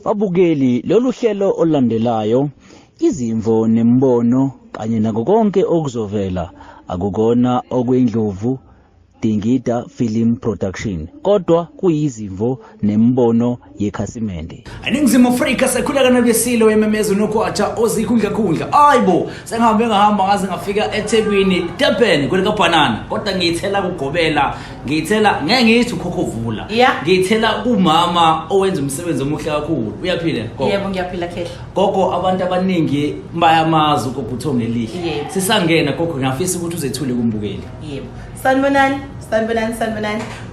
Babukeli lolu hlelo olandelayo izimvo nembono kanye nako konke okuzovela akukona okwendlovu Dingida Film Production kodwa kuyizimvo nembono yekhasimende. Aningizimu Afrika sekhuleka nabesilo wememeza nokwatsha ozikhundla ayibo sengihambe ngahamba ngaze ngafika eThekwini Durban kweleka banana kodwa ngiyithela kugobela ngiyithela ngeke ngithi ukhokhovula ngiyithela kumama owenza umsebenzi omuhle kakhulu uyaphila gogo. Yebo ngiyaphila khehla gogo abantu abaningi bayamazi gogo uThongo elihle sisangena gogo ngafisa ukuthi uzethule kumbukeli. Yebo sanibonani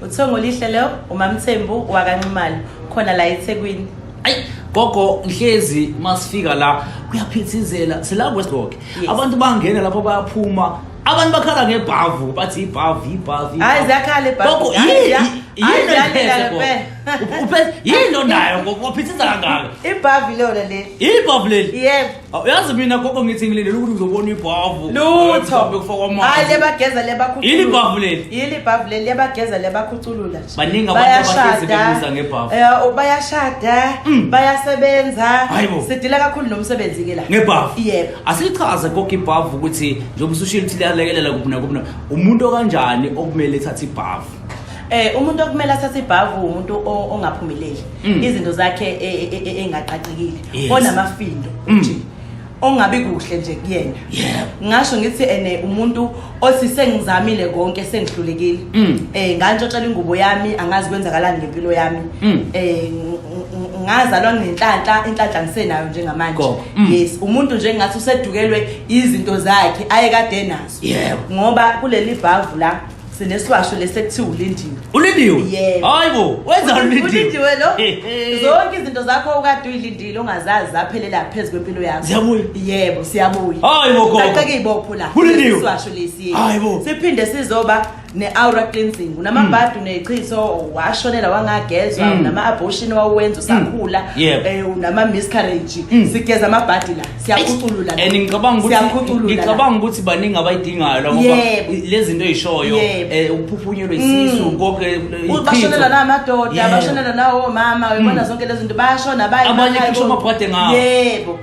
uThongo lihle lo uMamthembu wakaNcumalo khona la eThekwini. Ayi gogo nhlezi masifika la kuyaphithizela sila Westbrook abantu bangena lapho bayaphuma abantu bakhala ngebhavu bathi ibhavu hayi ziyakhala ebhavu gogo yini nayo ngokuphithiza kangaka ibhavu lona le ibhavu leli yebo uyazi mina gogo ngithi ngilindele ukuthi uzobona ibhavu lutho bekufaka amanzi hayi lebageza lebakhuthulula yini ibhavu leli yini ibhavu leli lebageza lebakhuthulula nje baningi abantu abahlezi bebuza ngebhavu bayashada bayasebenza sidila kakhulu nomsebenzi ke la ngebhavu yebo asichaze gogo ibhavu ukuthi njengoba usushilo uthi liyalekelela kuphi umuntu kanjani okumele ethathe ibhavu. Umuntu okumele athathe ibhavu umuntu ongaphumeleli izinto zakhe engaqaqekile onamafindo nje ongabi kuhle nje kuyena ngasho ngithi umuntu othi sengizamile konke sengihlulekile ngantshotshela ingubo yami angazi kwenzakalani ngempilo yami ngazalwa inhlanhla ngisenayo njengamanje yes umuntu nje ngathi usedukelwe izinto zakhe ayekade nazo ngoba kuleli bhavu la sineswasho lesekuthiwa ulindiwe hayibo wenza ulindiwe lo zonke izinto zakho okade uyilindile ongazazi zaphelela phezulu kwempilo yakho siyabuya yebo siyabuya hayibo gogo aqeke ibopho la iswasho lesi siphinde sizoba ne-aura cleansing unamabhadu nechiso washonela wangagezwa nama-abortion wawenza usakhula unama-miscarriage sigeza amabhadi la siyakhuculula ngicabanga ukuthi baningi abayidingayo la ngoba lezi zinto ey'shoyo ukuphuphunyelwa isisu konke bashonela namadoda bashonela nawo mama uyibona zonke lezi zinto bayashona abanye kusho amabhade ngawo yebo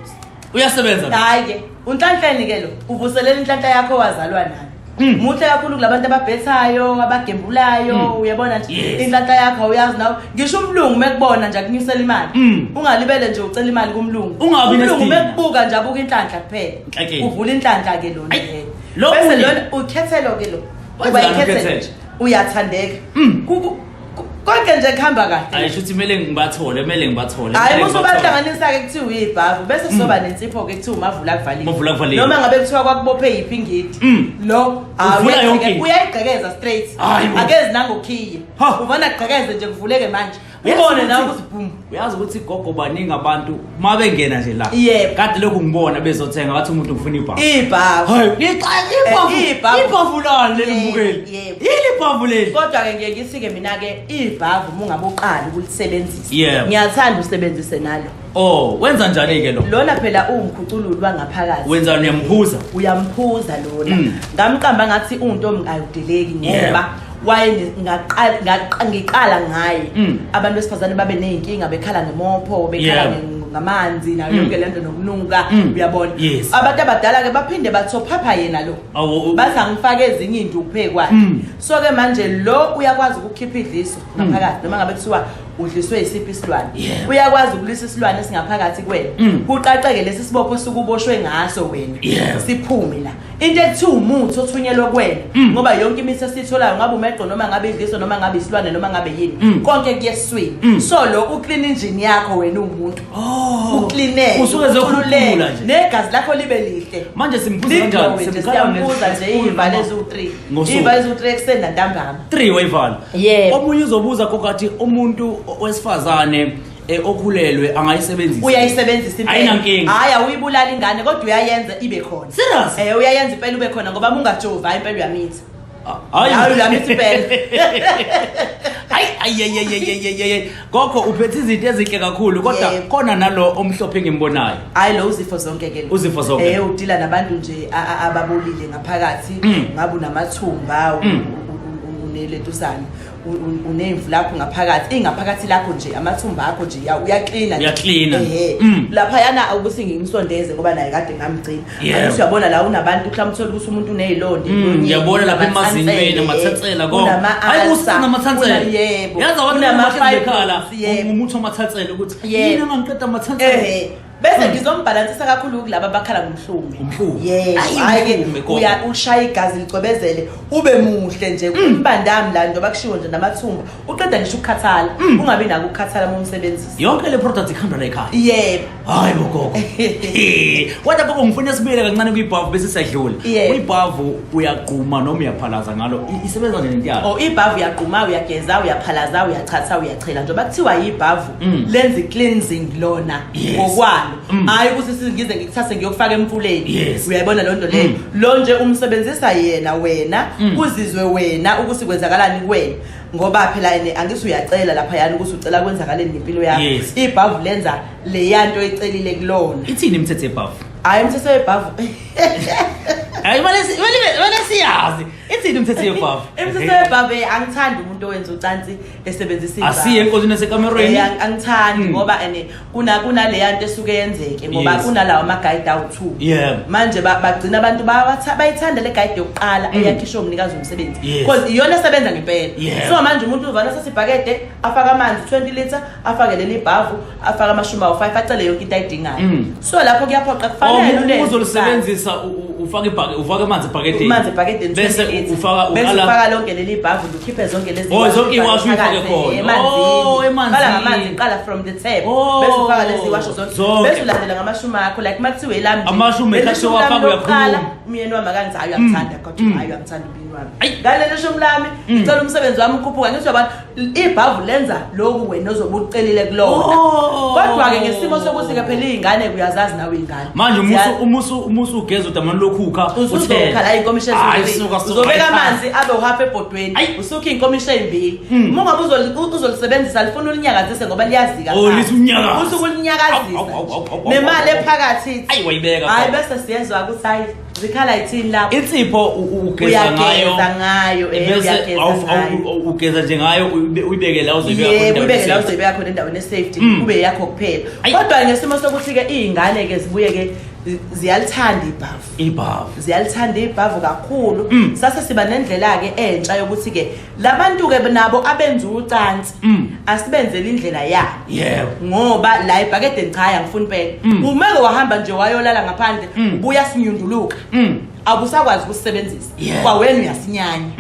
uyasebenza hayi-ke unhlanhleni ke lo uvuselela inhlanhla yakho wazalwa nani muhle kakhulu kulabantu ababhethayo abagembulayo uyabona nje inhlanhla yakho uyazi nawe ngisho umlungu mekubona nje akunyusela imali ungalibele nje ucela imali kumlungu umlungu mekubuka nje abuka inhlanhla kuphela uvula inhlanhla ke lona bese lona ukhethelo ke lo ubayikhethelo uyathandeka konke nje kuhamba kahle ayisho ukuthi kumele ngibathole hayi musu bahlanganisa ke kuthiwa uyibhavu bese sizoba nensipho ke kuthiwa umavula kuvalile noma ngabe kuthiwa kwakubophe yiphi ingidi lo uyayigqekeza straight akezi nangokhiye uvona kugqekeze nje kuvuleke manje ubone nawe ukuthi boom uyazi ukuthi gogo baningi abantu mabengena nje la kade lokhu ngibona bezothenga bathi umuntu ufuna ibhavu ibhavu lani leli mbukeli yini ibhavu leli kodwa ke ngeke ngisike mina ke ibhavu mungabe uqala ukulisebenzisa ngiyathanda usebenzise nalo wenza njani ke lo lona phela umkhucululi wangaphakathi wenza uyamphuza lona ngamqamba ngathi untombi ayudeleki ngoba waye ngiqala ngaye abantu besifazane babe nezinkinga bekhala ngemopho bekhala ngamanzi nayo yonke lento nokunuka uyabona abantu abadala ke baphinde bathophapha yena lo bathi angifake ezinye into ukuphekwayo so ke manje lo uyakwazi ukukhipha idliso ngaphakathi noma ngabe kuthiwa udliswe isiphi isilwane uyakwazi ukulisa isilwane esingaphakathi kwena kuqaqeke lesi sibopho sukuboshwe ngaso wena siphume la into ekuthiwa umuthi othunyelwe kwena ngoba yonke imithi esitholayo ngabe umeqo noma ngabe idliso noma ngabe isilwane noma ngabe yini konke kuyeswini so lo uclean engine yakho wena umuntu ukline usuke zokhulula nje negazi lakho libe lihle manje simbuza kanjani simbuza nje izivalo ezu3 izivalo ezu3 eksena ntambama 3 wayivala omunye uzobuza kokathi umuntu wesifazane okhulelwe angayisebenzisa uyayisebenzisa impela ayinankinga hayi awuyibulala ingane kodwa uyayenza ibe khona serious uyayenza impela ube khona ngoba mungajova impela uyamithi hayi uyamithi impela ay gogo uphethe izinto ezinhle kakhulu kodwa khona nalo omhlophe engimbonayo hayi lo uzifo zonke ke uzifo zonke udila nabantu nje ababolile ngaphakathi ngabe unamathumba uneletuzana unemvu lapho ngaphakathi ingaphakathi lakho nje amathumba akho nje uyaklina lapha yana ukuthi ngimsondeze ngoba naye kade ngamgcina angithi uyabona la unabantu mhlawumbe uthola ukuthi umuntu unezilonda ngiyabona lapha emazimbeni amathathela ko hayi usana amathathela yebo yaza wona umuthi wamathathela ukuthi yini ngangiqeda amathathela bese ngizombalansisa kakhulu kulabo abakhala ngomhlume hayi ke ushaya igazi licwebezele ube muhle nje umbandami la ndoba kushiwo nje namathumba uqeda ngisho ukukhathala ungabi nako ukukhathala uma umsebenzisi yonke le product ikhamba la ekhaya yebo hayi bogogo wathi gogo ngifuna sibile kancane kuyibhavu bese sayidlula uyibhavu uyaqhuma noma uyaphalaza ngalo isebenza nje yalo ibhavu uyaqhuma uyageza uyaphalaza uyachatha uyachela njoba kuthiwa yibhavu lenza cleansing lona ngokwalo hayi ukuthi singize ngikuthathe ngiyokufaka emfuleni uyayibona lonto leyo lo nje umsebenzisa yena wena uzizwe wena ukuthi kwenzakalani kuwena ngoba phela ene angisi uyacela lapha yani ukuthi ucela kwenzakaleni ngempilo yakho ibhavu lenza le yanto ecelile kulona ithini imithetho yebhavu hayi imithetho yebhavu hayi wale siyazi ithini imithetho yebhavu imithetho yebhavu angithandi umuntu owenza ucansi esebenzisa ibhavu asiye enkozini esekamerweni angithandi ngoba ene kuna le yanto esuke yenzeke ngoba kunalawo ama-guide awu-2 manje bagcina abantu bayithanda le guide yokuqala eyakhisho umnikazi womsebenzi because iyona esebenza ngempela so manje umuntu uvana sesibhakede afake amanzi 20 litha afake leli bhavu afake amashumi awu-5 acele yonke into ayidingayo so lapho kuyaphoqa kufanele uzolisebenzisa ufake amanzi ebhakedeni bese ufaka lonke leli bhavu ukhiphe zonke lezi zonke iwasho ufake khona emanzini qala from the tap bese ufaka lezi iwasho zonke bese ulandela ngamashumi akho like makuthiwe elami amashumi ekhathi wafaka uyakhuluma umyeni wami akangithi hayi uyakuthanda kodwa hayi uyakuthanda umyeni wami ngalelo shumi lami ngicela umsebenzi wami ukhuphuka ngithi abantu ibhavu lenza lokhu wena ozobe ucelile kulona kodwa-ke ngesimo sokuthi ke phela iy'ngane kuyazazi nawe iy'ngane manje umusu ugeza udamani lokhuka uzokhala iy'nkomisho uzobeka amanzi abe uhapha ebhodweni usukha iy'nkomisho ey'mbili uma ungabe uzolisebenzisa lifuna ulinyakazise ngoba liyazika usuke ulinyakazisa nemali ephakathi hayi bese siyezwa ukuthi hayi zikhala yithini lapho insipho ugeza ngayo ugeza nje ngayo uyibeke la uzoyibeka khona endaweni esafety kube yakho kuphela kodwa ngesimo sokuthi ke iy'ngane ke zibuye ke ziyalithanda ziyalithanda ibhavu kakhulu sase siba nendlela-ke entsha yokuthi-ke labantu-ke nabo abenza ucansi asibenzele indlela yabo ngoba la ibhakedeni cha angifuni phela umeke wahamba nje wayolala ngaphandle ubuya sinyunduluka abusakwazi ukusebenzisa kwawena uyasinyanya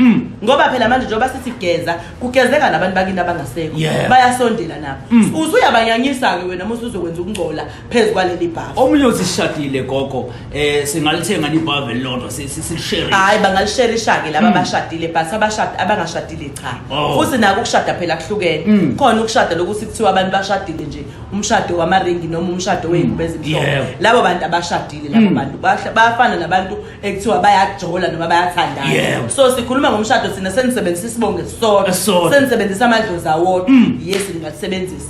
ngoba phela manje njengoba sithi geza kugezeka nabantu bakini abangasekho bayasondela nabo usuyabanyanyisa-ke wena musu uzokwenza ukungcola phezu kwaleli bhavu omunye uzishadile gogo singalithenga libhavu elilodwa silishare hayi bangalisherisha-ke laba abashadile but abangashadile cha futhi nako ukushada phela kuhlukene khona ukushada lokuthi kuthiwa abantu bashadile nje umshado wamaringi noma umshado wey'ngubo ezimhlophe labo bantu abashadile labo bantu bayafana nabantu ekuthiwa bayajola noma bayathandana so sikhuluma ngomshado thina senisebenzisa isibongo esisodwa senisebenzisa amadlozi awodwa yes ningalisebenzisa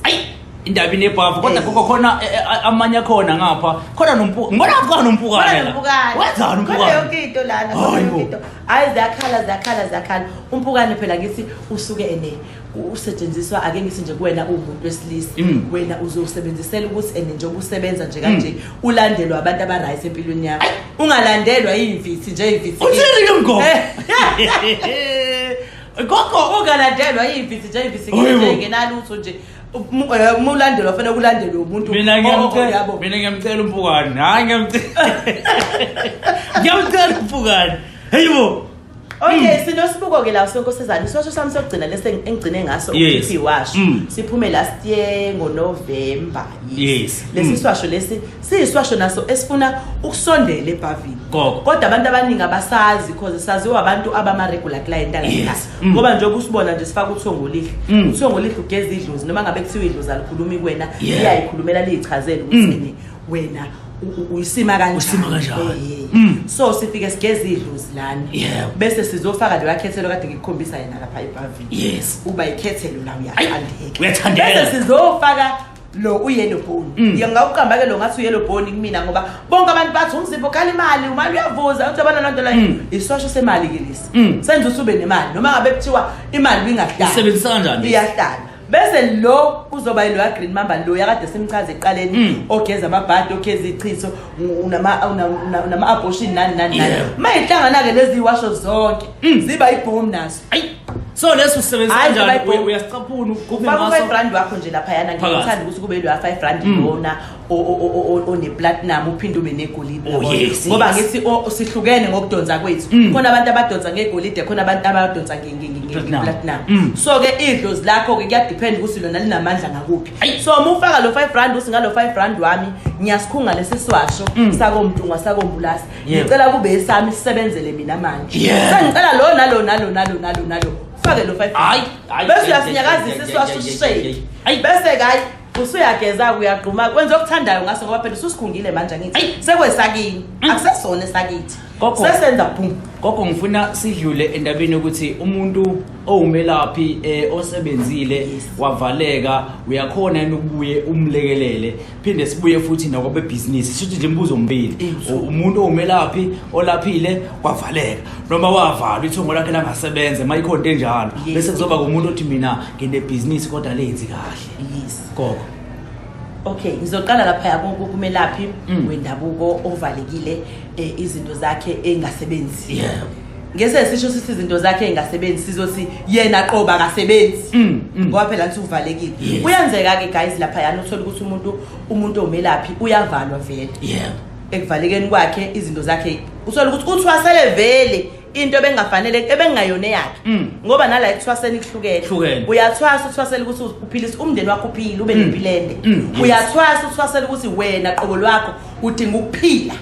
indaba inebhavu kodwa gogo khona amanye akhona ngapha khona ngibona khona umpukane la wenzani umpukane yonke into lana yonke into hayi zakhala umpukane phela ngithi usuke ene usetshenziswa ake ngithi nje kuwena umuntu wesilisa wena uzosebenzisela ukuthi ene nje ukusebenza nje kanje ulandelwa abantu abaright empilweni yakho ungalandelwa iy'mvithi nje iy'mvithi uthini ke mgogo gogo ungalandelwa iy'mvithi nje iy'mvithi nje ngenalutho nje umulandelwa kufanele kulandelwe umuntu mina ngiyamcela umpukane hayi ngiyamcela umpukane heyibo okay sinosibuko-ke la senkosazana isiwasho sami sokugcina lesi engigcine ngaso ukuthi iwasho siphume last year ngoNovember lesi siwasho lesi siyiswasho naso esifuna ukusondela ebhavini kodwa abantu abaningi abasazi because saziwa abantu abama-regular client alakhaya ngoba njengoba usibona nje sifaka uthongolihle uthongolihle ugeza idlozi noma ngabe kuthiwa idlozi alikhulumi kuwena liyayikhulumela liyichazele ukuthi wena uyisima kanjani so sifike sigeze idlozi lana bese sizofaka leyo yakhethelo kade ngikukhombisa yena lapha ebhavini uba ikhethelo la uyathandeka bese sizofaka lo uyellow bone ngiyangawuqamba ke lo ngathi uyellow bone kumina ngoba bonke abantu bathi umzimba ukhala imali uyavuza uthi abana lonto la isosho semali ke lesi senza usube nemali noma ngabe kuthiwa imali bingadala isebenzisa kanjani iyahlala bese lo uzoba yilo green mamba lo yakade simchaze eqaleni ogeza amabhadi ogeza ichiso unama abortion nani mayihlangana ke lezi washo zonke ziba iboom naso so leso usebenzisa kanjani uyasicaphuna kuphi ngaso R5 wakho nje lapha yana ngithanda ukuthi kube lo R5 lona one platinum uphinde ube negolide ngoba ngithi sihlukene ngokudonsa kwethu khona abantu abadonsa ngegolide khona abantu abadonsa ngeplatinum so ke idlozi lakho ke kuyadepend ukuthi lona linamandla ngakuphi so uma ufaka lo R5 usingalo R5 wami ngiyasikhunga lesiswasho sakomntungwa sakombulasi ngicela kube esami sisebenzele mina manje sengicela lo nalo fake lo 5 hayi bese uyasinyakazisa iswasho shake bese ke usuyageza uyaqhuma kwenza okuthandayo ngaso ngoba phela ususikhungile manje ngithi sekwesakini akusesona esakithi sesenza boom gogo ngifuna sidlule endabeni ukuthi umuntu owumelaphi osebenzile wavaleka uyakhona yini ukubuye umlekelele phinde sibuye futhi nakwabe business sithi nje imbuzo mbili umuntu owumelaphi olaphile wavaleka noma wavala ithongo lakhe langasebenze mayikhonto enjalo bese kuzoba kumuntu othi mina ngine business kodwa lenzi kahle gogo okay ngizoqala lapha yakho kumelaphi wendabuko ovalekile izinto zakhe engasebenzi ngese sisho sithi izinto zakhe engasebenzi sizothi yena qoba akasebenzi ngoba phela nthi uvalekile uyenzeka ke guys lapha yana uthola ukuthi umuntu omelaphi uyavalwa vele ekuvalekeni kwakhe izinto zakhe uthola ukuthi uthwasele vele into bengafanele ebengayona yakhe ngoba nala ekuthwaseni kuhlukene uyathwasa uthwasela ukuthi uphilise umndeni wakho uphile ube nempilende uyathwasa uthwasela ukuthi wena qobo lwakho udinga ukuphila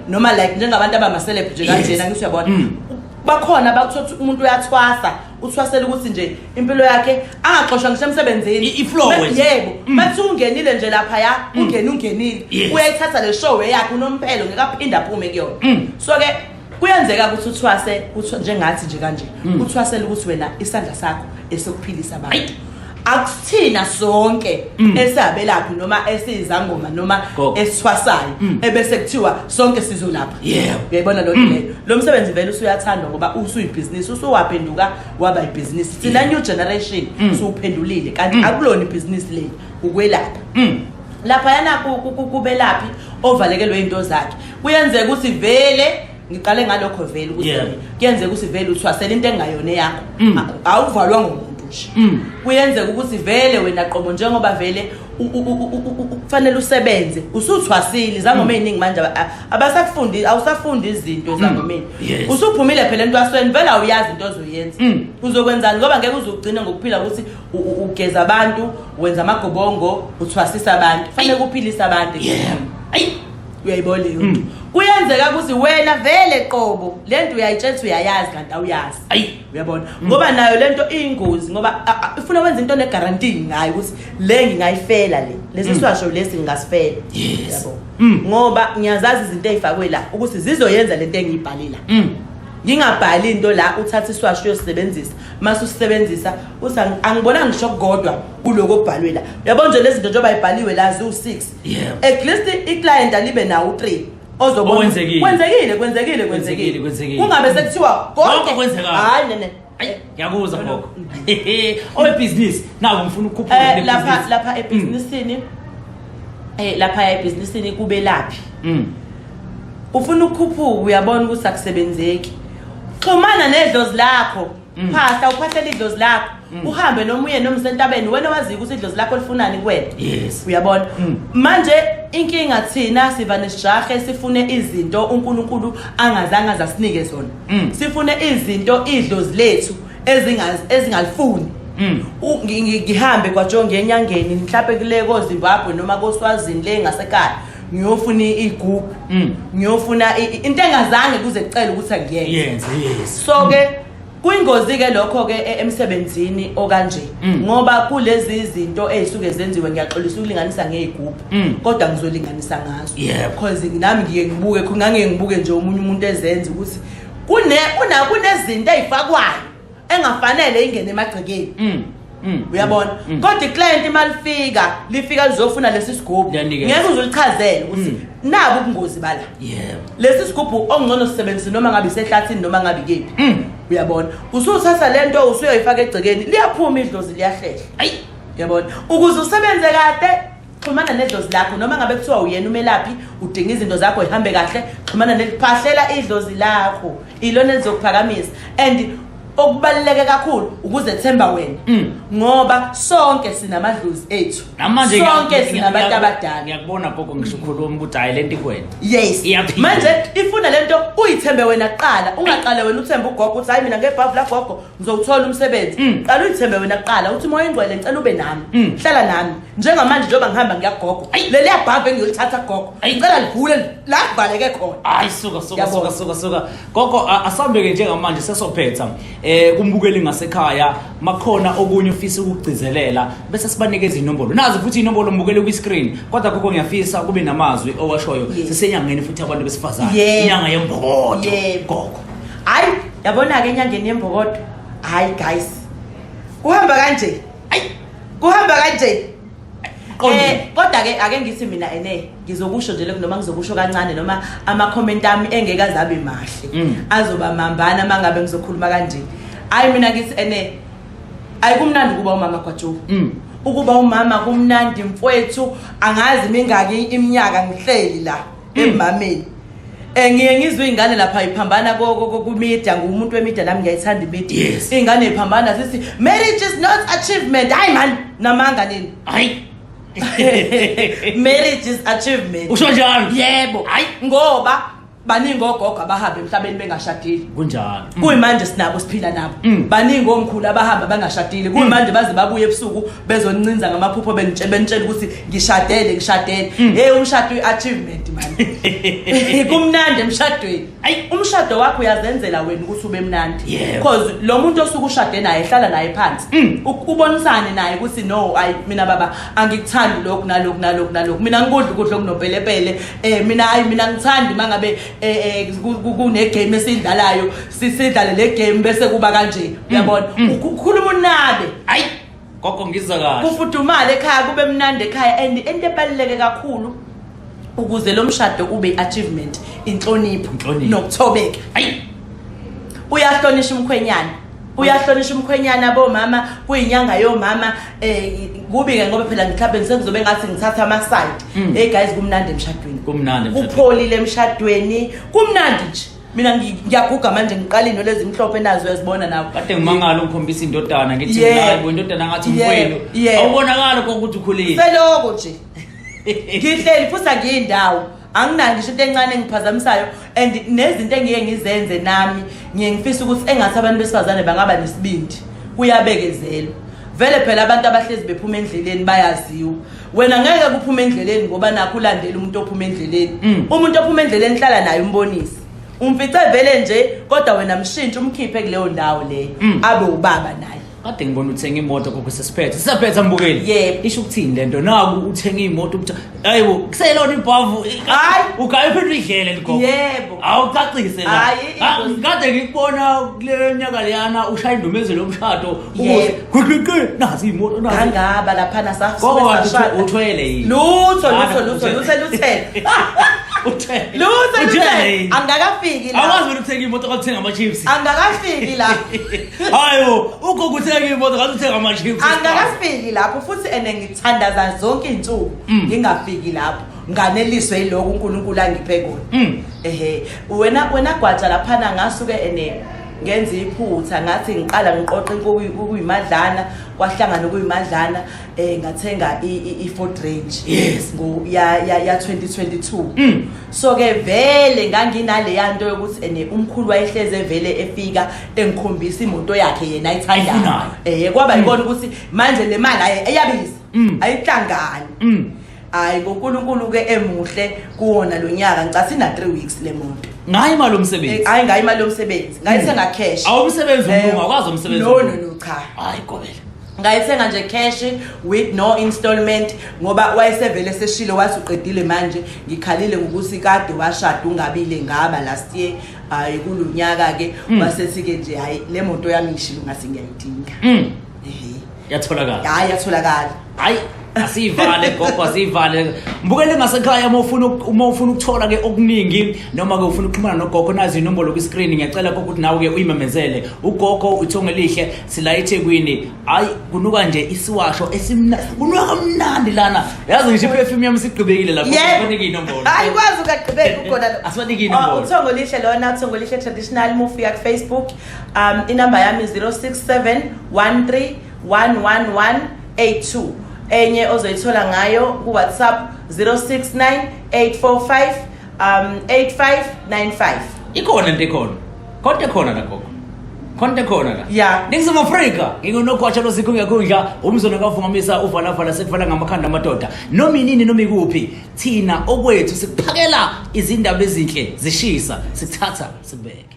noma like njengabantu abama celeb nje kanjena ngisho yabona bakhona bakuthothi umuntu uyathwasa uthwasela ukuthi nje impilo yakhe angaxoshwa ngisho emsebenzini iflow yebo bathi ungenile nje lapha ya ungenile uyayithatha le show yakhe unomphelo ngekaphinda aphume kuyona so ke kuyenzeka ukuthi uthwase njengathi nje kanje uthwasela ukuthi wena isandla sakho esokuphilisa abantu akuthina sonke esabelaphi noma esizangoma noma esithwasayo ebese kuthiwa sonke sizolapha uyayibona lo leyo lo msebenzi vele usuyathandwa ngoba usuyibhizinisi usuwaphenduka waba ibhizinisi thina new generation usuphendulile kanti akulona ibhizinisi le ukwelapha lapha yana kubelaphi ovalekelwe into zakhe kuyenzeka ukuthi vele ngiqale ngalokho vele ukuthi kuyenzeka ukuthi vele uthwasela into engayona yakho awuvalwa ngumuntu nje kuyenzeka ukuthi vele wena qobo njengoba vele kufanele usebenze usuthwasile zangoma eziningi manje abasakufundi awusafundi izinto zangomeni usuphumile phela entwasweni vele awuyazi into ozoyenza uzokwenzani ngoba ngeke uzogcina ngokuphila ukuthi ugeza abantu wenza amagobongo uthwasisa abantu kufanele kuphilisa abantu uyayibona leyo kuyenzeka ukuthi wena vele qobo lento uyayitshela uyayazi kanti awuyazi uyabona ngoba nayo lento iyingozi ngoba ufuna wenza into ne guarantee ngayo ukuthi le ngingayifela lesi swasho lesi ngingasifela yabo ngoba ngiyazazi izinto ezifakwe la ukuthi zizoyenza lento engiyibhalela ngingabhali into la uthatha iswasho uyosebenzisa mase usebenzisa uthi angibona ngisho kodwa kuloko okubhalwe la uyabona nje lezi zinto njengoba ibhaliwe la zu6 at least iclient alibe nawo 3 ozobona kwenzekile kungabe sekuthiwa konke kwenzeka hayi nene ngiyakuzwa gogo owe business nawo ngifuna ukukhuphula lapha ebusinessini lapha ebusinessini kube laphi ufuna ukukhuphuka uyabona ukuthi akusebenzeki xhumana nedlozi lakho phahla uphathele idlozi lakho uhambe noma uye nomsentabeni wena wazi ukuthi idlozi lakho lifunani kuwena uyabona manje inkinga thina siva nesijahe sifune izinto uNkulunkulu angazange azasinike zona sifune izinto idlozi lethu ezingalifuni ngihambe kwajonge enyangeni mhlawumbe kule koZimbabwe noma koSwazini le ngasekhaya ngiyofuna igroup ngiyofuna into engazange kuze kucela ukuthi angiyenze so ke kuyingozi ke lokho ke emsebenzini okanje ngoba kulezi izinto ezisuke zenziwe ngiyaxolisa ukulinganisa ngegroup kodwa ngizolinganisa ngazo because nami ngike ngibuke kungange ngibuke nje umunye umuntu ezenza ukuthi kunezinto ezifakwayo engafanele ingene emagcekeni uyabona kodwa iclient malifika lifika lizofuna lesi sigubhu ngeke uzolichazela ukuthi nabu ubungozi bala lesi sigubhu ongcono sisebenzisa noma ngabe isehlathini noma ngabe ikephi uyabona usuthatha lento usuyoyifaka egcekeni liyaphuma idlozi liyahlela uyabona ukuze usebenze kahle xhumana nedlozi lakho noma ngabe kuthiwa uyena umelaphi udinga izinto zakho ihambe kahle xhumana neliphahlela idlozi lakho ilona elizokuphakamisa and okubaluleke kakhulu ukuze themba wena ngoba sonke sinamadlozi ethu sonke sinabantu abadala ngiyakubona gogo ngisho ukhuluma ukuthi hayi lento ikwena yes manje ifuna lento uyithembe wena kuqala ungaqale wena uthembe ugogo uthi hayi mina ngebhavu la gogo ngizowuthola umsebenzi qala uyithembe wena kuqala uthi moya ingcwele ngicela ube nami hlala nami njengamanje njengoba ngihamba ngiyagogo leli yabhavu engiyolithatha gogo ngicela livule la kubaleke khona hayi suka gogo asambeke njengamanje sesophetha kumbukeli ngasekhaya makhona okunye ufisa ukugcizelela bese sibanikeza inombolo nazi futhi inombolo mbukele ku screen kodwa gogo ngiyafisa kube namazwi owashoyo sisenyangeni futhi abantu besifazana inyanga yembokodo gogo hayi yabona ke enyangeni yembokodo hayi guys kuhamba kanje kodwa ke ake ngithi mina ngizokusho nje noma ngizokusho kancane noma ama comment ami engeke azabe mahle azoba mambana mangabe ngizokhuluma kanje hayi mina ngithi ayikumnandi kuba umama kwaJoe ukuba umama kumnandi mfowethu angazi mingaki iminyaka ngihleli la emameni ngiye ngizwe ingane lapha iphambana ku media ngumuntu wemedia nami ngiyayithanda imedia ingane iphambana sithi marriage is not achievement hayi man namanga nini hayi marriage is achievement usho njalo yebo hayi ngoba baningi ogogo abahamba emhlabeni bengashadile kunjalo kuyimanje sinabo siphila nabo baningi omkhulu abahamba bangashadile kuyimanje baze babuye ebusuku bezoncinza ngamaphupho bentshela ukuthi ngishadele hey umshado uachievement man kumnandi emshadweni umshado wakho uyazenzela wena ukuthi ube mnandi because lo muntu osuke ushade naye ehlala naye phansi ubonisane naye ukuthi no mina baba angikuthandi lokhu nalokhu mina ngikudla ukudla okunopelepele mina ngithandi mangabe kune game esindlalayo sisidlale le game bese kuba kanje uyabona ukukhuluma unabe hayi gogo ngizwa kahle kufudumala ekhaya kube mnandi ekhaya and into ebaluleke kakhulu ukuze lo mshado ube achievement inhlonipho nokuthobeka hayi uyahlonishwa umkhwenyana bomama kuyinyanga yomama kubike ngoba phela mhlawumbe sengizobe ngathi ngithatha ama side hey guys kumnandi emshadweni kupholile emshadweni kumnandi nje mina ngiyaguga manje ngiqalino lezi mhlophe nazo uyazibona nawe kade ngimangala ukukhombisa indodana ngithi hayi indodana ngathi umfowenu awubonakala ukuthi ukhulile seloko nje ngihleli futhi ngiyindawo anginandi ngisho into encane engiphazamisayo and nezinto engiye ngizenze nami ngiye ngifisa ukuthi engathi abantu besifazane bangaba nesibindi kuyabekezelwa vele phela abantu abahlezi bephuma endleleni bayaziwa wena ngeke kuphuma endleleni ngoba nakho ulandela umuntu ophuma endleleni umuntu ophuma endleleni hlala naye umbonisi umfice vele nje kodwa wena mshintshe umkhiphe kuleyo ndawo le abe ubaba naye kade ngibona uthenga imoto kokusesiphethe sisaphetha mbukeli isho ukuthini lento naku uthenga imoto ukuthi hayibo kuselona ibhavu hayi ukayiphethe idlele ligogo yebo awucacise la kade ngikubona kule nyaka leyana ushaya indumezelo yomshado ukuze nazi imoto nazi ngangaba lapha nasafika uthwele yini lutho angakafiki la awazi wena uthenga imoto kathenga ama chips angakafiki la hayo ugogo uthenga imoto kathenga ama chips angakafiki lapho futhi ngithandaza zonke izinsuku ngingafiki lapho nganeliswe yiloko uNkulunkulu angiphe kona wena gwatsha lapha ngasuke ngenza iphutha ngathi ngiqala ngiqoqa kuyimadlana kwahlangana kuyimadlana ngathenga i-Ford Range ya 2022 so ke vele nganginale yanto yokuthi umkhulu wayehleze vele efika engikhombisa imoto yakhe yena ayithandayo kwaba yibona ukuthi manje le mali eyabiza ayihlangani hayi ngoNkulunkulu ke emuhle kuwona lo nyaka ngicathi na 3 weeks le moto ngayi imali yomsebenzi ngayi imali yomsebenzi ngayithenga cash awumsebenzi ungakwazi umsebenzi no cha hayi gobela ngayithenga nje cash with no installment ngoba wayesevele seshilo wathi uqedile manje ngikhalile ngokuthi kade washada ungabile ngaba last year hayi kulunyaka ke wasethi ke nje hayi le moto yami ngishilo ngasi ngiyayidinga yatholakala hayi yatholakala hayi asivale gogo asivale mbukele ngasekhaya uma ufuna ukuthola ke okuningi noma ke ufuna ukuxhumana nogogo nazi inombolo ku screen ngiyacela ukuthi nawe ke uyimemezele ugogo uthonge lihle sila eThekwini hayi kunuka nje isiwasho kunuka kamnandi lana yazi ngisho perfume yami sigqibekile lapho kufanele inombolo hayi kwazi ukaqhubeka ukhona asifanele inombolo uthongo lihle lona uthongo lihle traditional mufika ku Facebook inamba yami 0671311182 enye ozoyithola ngayo ku WhatsApp 0698458595 ikhona into ekhona konke khona la gogo konke khona la yeah Ningizimu Afrika ngingonogwatsha lozikhungekundla umzono kavungamisa uvalavala sekuvala ngamakhanda amadoda noma inini noma ikuphi thina okwethu sikuphakela izindaba ezinhle zishisa sithatha sibeke